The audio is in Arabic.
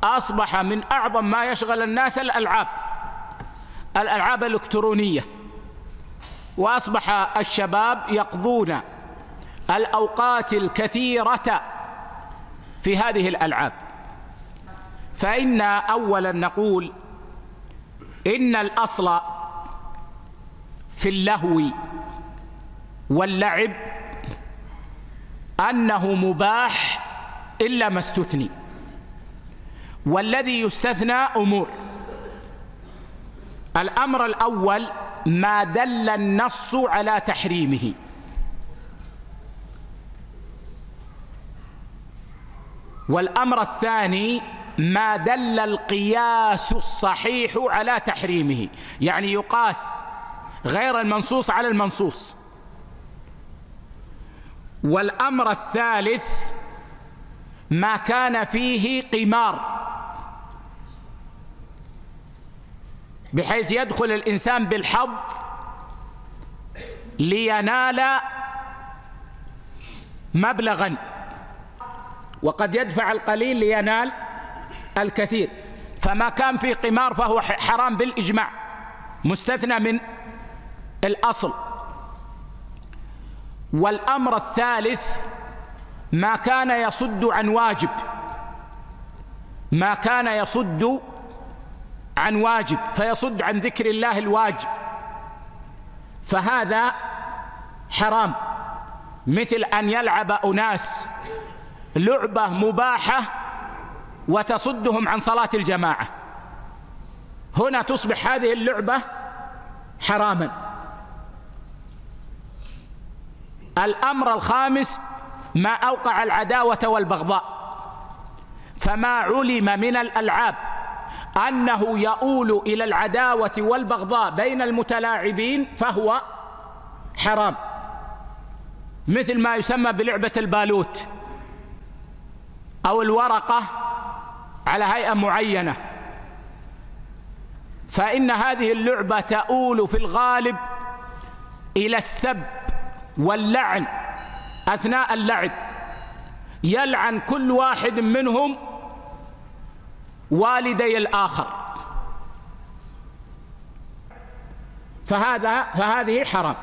أصبح من أعظم ما يشغل الناس الألعاب الإلكترونية، وأصبح الشباب يقضون الأوقات الكثيرة في هذه الألعاب. فإن أولا نقول إن الأصل في اللهو واللعب أنه مباح إلا ما استثني، والذي يستثنى أمور. الأمر الأول ما دل النص على تحريمه، والأمر الثاني ما دل القياس الصحيح على تحريمه، يعني يقاس غير المنصوص على المنصوص. والأمر الثالث ما كان فيه قمار، بحيث يدخل الإنسان بالحظ لينال مبلغا، وقد يدفع القليل لينال الكثير. فما كان فيه قمار فهو حرام بالإجماع، مستثنى من الأصل. والأمر الثالث ما كان يصد عن واجب، ما كان يصد عن واجب فيصد عن ذكر الله الواجب، فهذا حرام، مثل أن يلعب أناس لعبة مباحة وتصدهم عن صلاة الجماعة، هنا تصبح هذه اللعبة حراما. الأمر الخامس ما أوقع العداوة والبغضاء، فما علم من الألعاب أنه يؤول إلى العداوة والبغضاء بين المتلاعبين فهو حرام، مثل ما يسمى بلعبة البالوت أو الورقة على هيئة معينة، فإن هذه اللعبة تؤول في الغالب إلى السب واللعن أثناء اللعب، يلعن كل واحد منهم والدي الآخر، فهذه حرام.